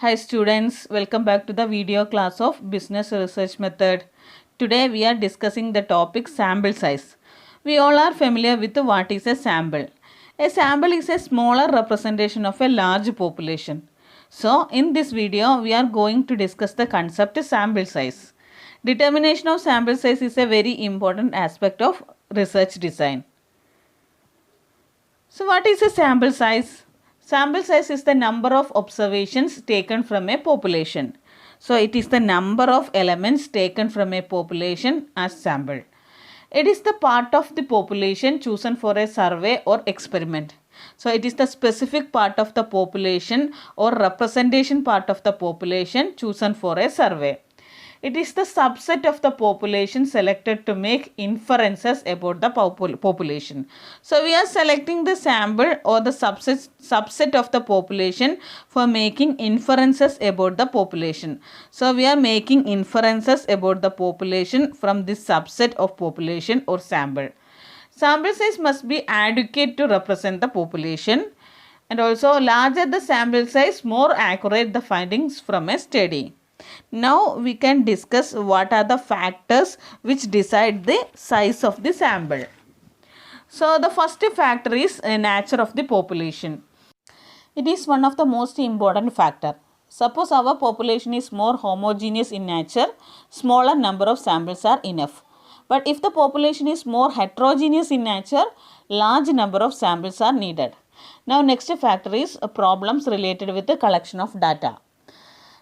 Hi students, welcome back to the video class of Business Research Method. Today we are discussing the topic sample size. We all are familiar with what is a sample. A sample is a smaller representation of a large population. So in this video we are going to discuss the concept sample size. Determination of sample size is a very important aspect of research design. So what is a sample size? Sample size is the number of observations taken from a population. So it is the number of elements taken from a population as sample. It is the part of the population chosen for a survey or experiment. So it is the specific part of the population or representation part of the population chosen for a survey. It is the subset of the population selected to make inferences about the population. So we are selecting the sample or the subset of the population for making inferences about the population. So we are making inferences about the population from this subset of population or sample. Sample size must be adequate to represent the population, and also larger the sample size, more accurate the findings from a study. Now we can discuss what are the factors which decide the size of the sample. So the first factor is nature of the population. It is one of the most important factor. Suppose our population is more homogeneous in nature, smaller number of samples are enough. But if the population is more heterogeneous in nature, large number of samples are needed. Now next factor is problems related with the collection of data.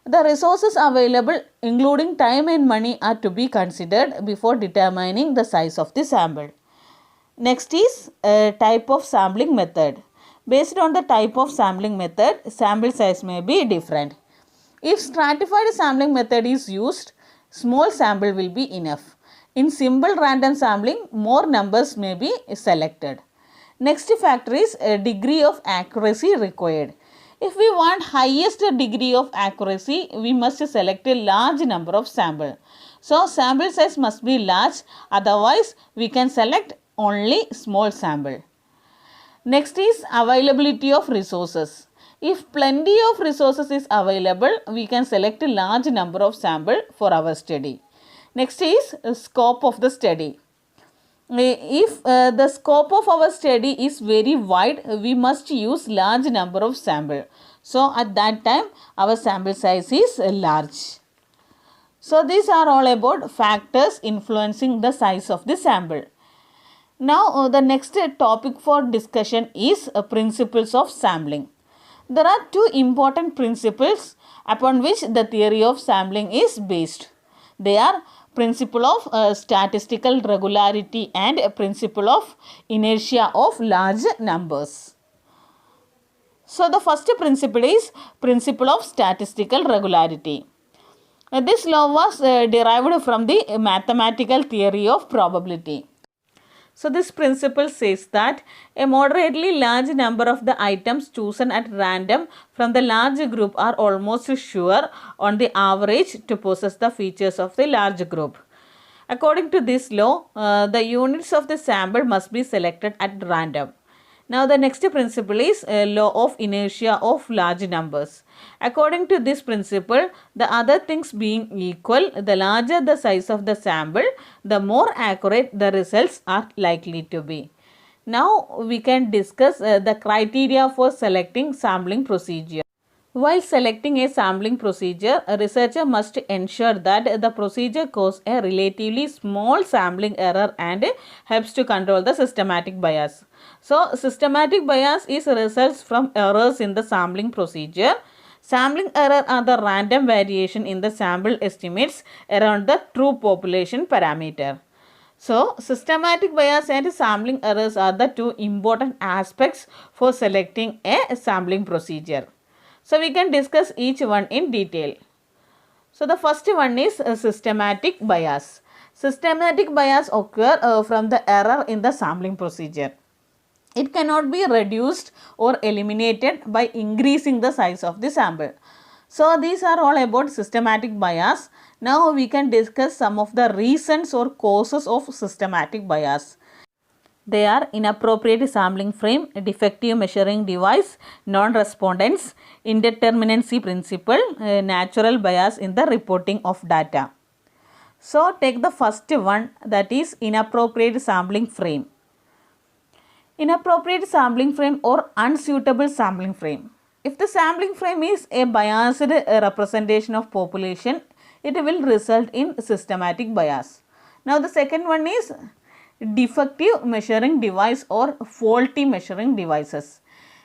The resources available, including time and money, are to be considered before determining the size of the sample. Next is type of sampling method. Based on the type of sampling method, sample size may be different. If stratified sampling method is used, small sample will be enough. In simple random sampling, more numbers may be selected. Next factor is degree of accuracy required. If we want highest degree of accuracy, we must select a large number of sample. So sample size must be large, otherwise we can select only small sample. Next is availability of resources. If plenty of resources is available, we can select a large number of sample for our study. Next is scope of the study. If the scope of our study is very wide, we must use large number of sample. So at that time our sample size is large. So these are all about factors influencing the size of the sample. Now the next topic for discussion is principles of sampling. There are two important principles upon which the theory of sampling is based. They are principle of statistical regularity and principle of inertia of large numbers. So the first principle is principle of statistical regularity. This law was derived from the mathematical theory of probability. So this principle says that a moderately large number of the items chosen at random from the large group are almost sure on the average to possess the features of the large group. According to this law, the units of the sample must be selected at random. Now the next principle is law of inertia of large numbers. According to this principle, the other things being equal, the larger the size of the sample, the more accurate the results are likely to be. Now we can discuss the criteria for selecting sampling procedure. While selecting a sampling procedure, a researcher must ensure that the procedure causes a relatively small sampling error and helps to control the systematic bias. So, systematic bias is results from errors in the sampling procedure. Sampling error are the random variation in the sample estimates around the true population parameter. So, systematic bias and sampling errors are the two important aspects for selecting a sampling procedure. So we can discuss each one in detail. So the first one is systematic bias. Systematic bias occur from the error in the sampling procedure. It cannot be reduced or eliminated by increasing the size of the sample. So these are all about systematic bias. Now we can discuss some of the reasons or causes of systematic bias. They are inappropriate sampling frame, defective measuring device, non-respondence, indeterminacy principle, natural bias in the reporting of data. So take the first one, that is inappropriate sampling frame. Inappropriate sampling frame or unsuitable sampling frame. If the sampling frame is a biased representation of population, it will result in systematic bias. Now the second one is defective measuring device or faulty measuring devices.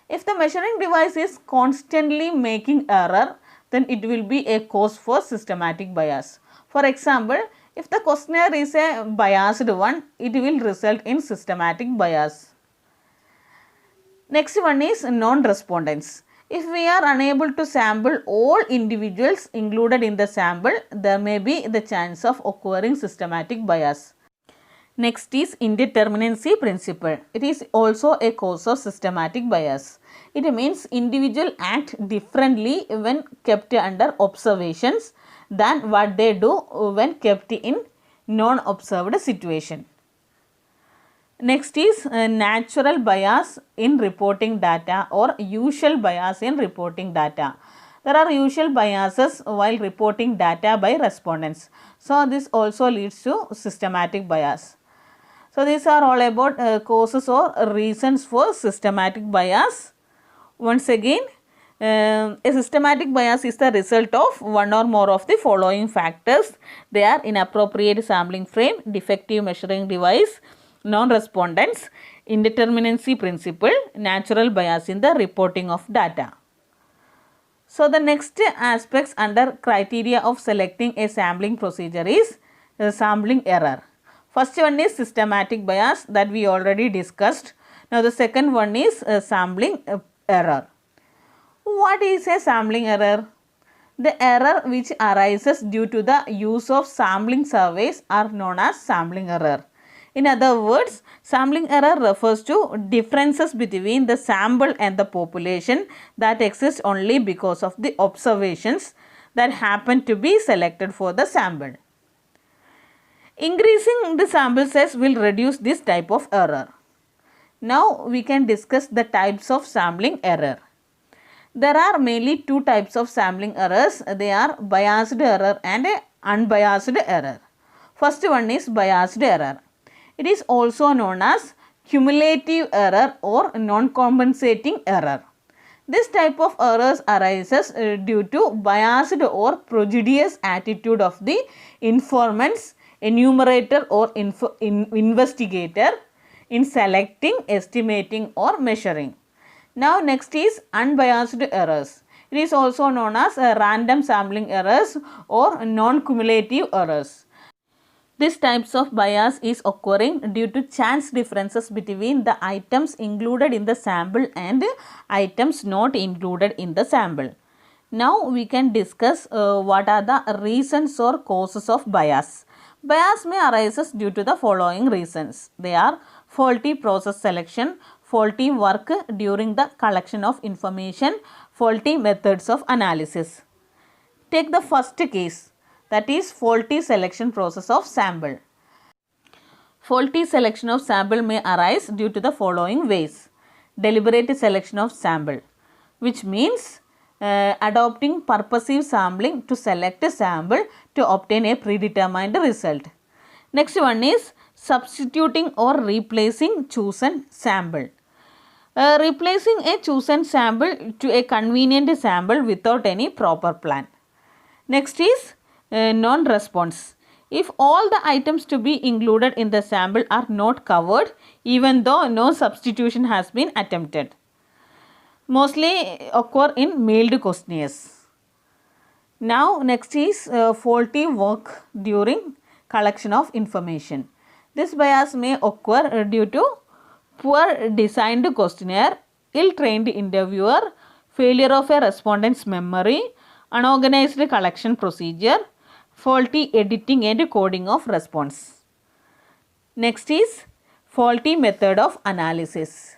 If the measuring device is constantly making error, then it will be a cause for systematic bias. For example, if the questionnaire is a biased one, it will result in systematic bias. Next one is non-respondence. If we are unable to sample all individuals included in the sample, there may be the chance of occurring systematic bias. Next is indeterminacy principle. It is also a cause of systematic bias. It means individuals act differently when kept under observations than what they do when kept in non-observed situation. Next is natural bias in reporting data or usual bias in reporting data. There are usual biases while reporting data by respondents. So this also leads to systematic bias. So these are all about causes or reasons for systematic bias. Once again, a systematic bias is the result of one or more of the following factors. They are inappropriate sampling frame, defective measuring device, non-respondence, indeterminacy principle, natural bias in the reporting of data. So the next aspects under criteria of selecting a sampling procedure is sampling error. First one is systematic bias that we already discussed. Now the second one is sampling error. What is a sampling error? The error which arises due to the use of sampling surveys are known as sampling error. In other words, sampling error refers to differences between the sample and the population that exist only because of the observations that happen to be selected for the sample. Increasing the sample size will reduce this type of error. Now we can discuss the types of sampling error. There are mainly two types of sampling errors. They are biased error and unbiased error. First one is biased error. It is also known as cumulative error or non-compensating error. This type of errors arises due to biased or prejudiced attitude of the informants, enumerator or investigator in selecting, estimating or measuring. Now next is unbiased errors. It is also known as random sampling errors or non-cumulative errors. This types of bias is occurring due to chance differences between the items included in the sample and items not included in the sample. Now we can discuss what are the reasons or causes of bias. Bias may arise due to the following reasons. They are faulty process selection, faulty work during the collection of information, faulty methods of analysis. Take the first case, that is faulty selection process of sample. Faulty selection of sample may arise due to the following ways. Deliberate selection of sample, which means adopting purposive sampling to select a sample to obtain a predetermined result. Next one is substituting or replacing chosen sample. Replacing a chosen sample to a convenient sample without any proper plan. Next is non-response. If all the items to be included in the sample are not covered, even though no substitution has been attempted. Mostly occur in mailed questionnaires. Now next is faulty work during collection of information. This bias may occur due to poor designed questionnaire, ill-trained interviewer, failure of a respondent's memory, unorganized collection procedure, faulty editing and coding of response. Next is faulty method of analysis.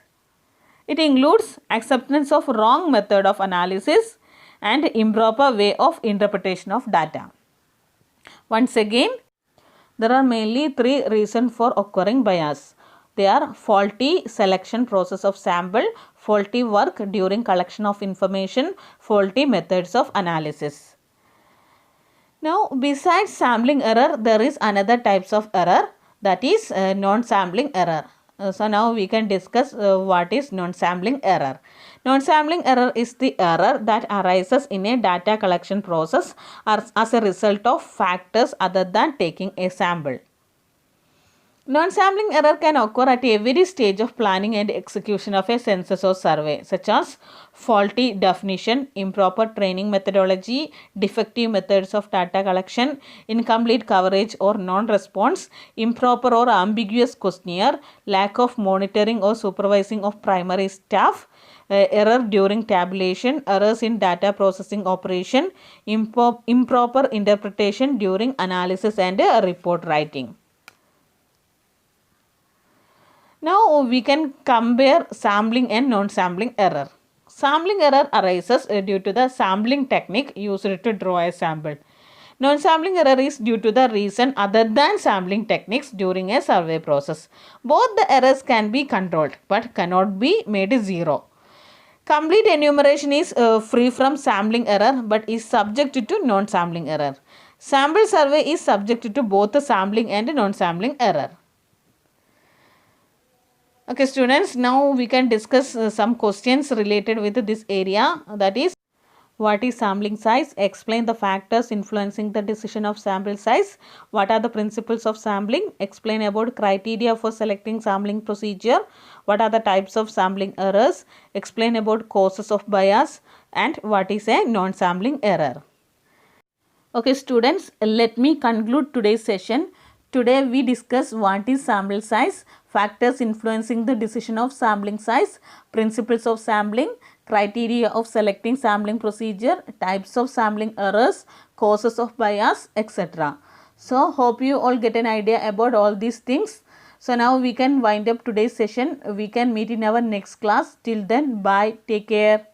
It includes acceptance of wrong method of analysis and improper way of interpretation of data. Once again, there are mainly three reasons for occurring bias. They are faulty selection process of sample, faulty work during collection of information, faulty methods of analysis. Now, besides sampling error, there is another types of error, that is non-sampling error. So now we can discuss what is non-sampling error. Non-sampling error is the error that arises in a data collection process as a result of factors other than taking a sample. Non-sampling error can occur at every stage of planning and execution of a census or survey, such as faulty definition, improper training methodology, defective methods of data collection, incomplete coverage or non-response, improper or ambiguous questionnaire, lack of monitoring or supervising of primary staff, error during tabulation, errors in data processing operation, improper interpretation during analysis and report writing. Now we can compare sampling and non-sampling error. Sampling error arises due to the sampling technique used to draw a sample. Non-sampling error is due to the reason other than sampling techniques during a survey process. Both the errors can be controlled but cannot be made zero. Complete enumeration is free from sampling error but is subject to non-sampling error. Sample survey is subject to both the sampling and non-sampling error. Okay students, now we can discuss some questions related with this area, that is, what is sampling size? Explain the factors influencing the decision of sample size. What are the principles of sampling? Explain about criteria for selecting sampling procedure. What are the types of sampling errors? Explain about causes of bias, and what is a non-sampling error. Okay students, let me conclude today's session. Today we discuss what is sample size, factors influencing the decision of sampling size, principles of sampling, criteria of selecting sampling procedure, types of sampling errors, causes of bias, etc. So hope you all get an idea about all these things. So now we can wind up today's session. We can meet in our next class. Till then, bye. Take care.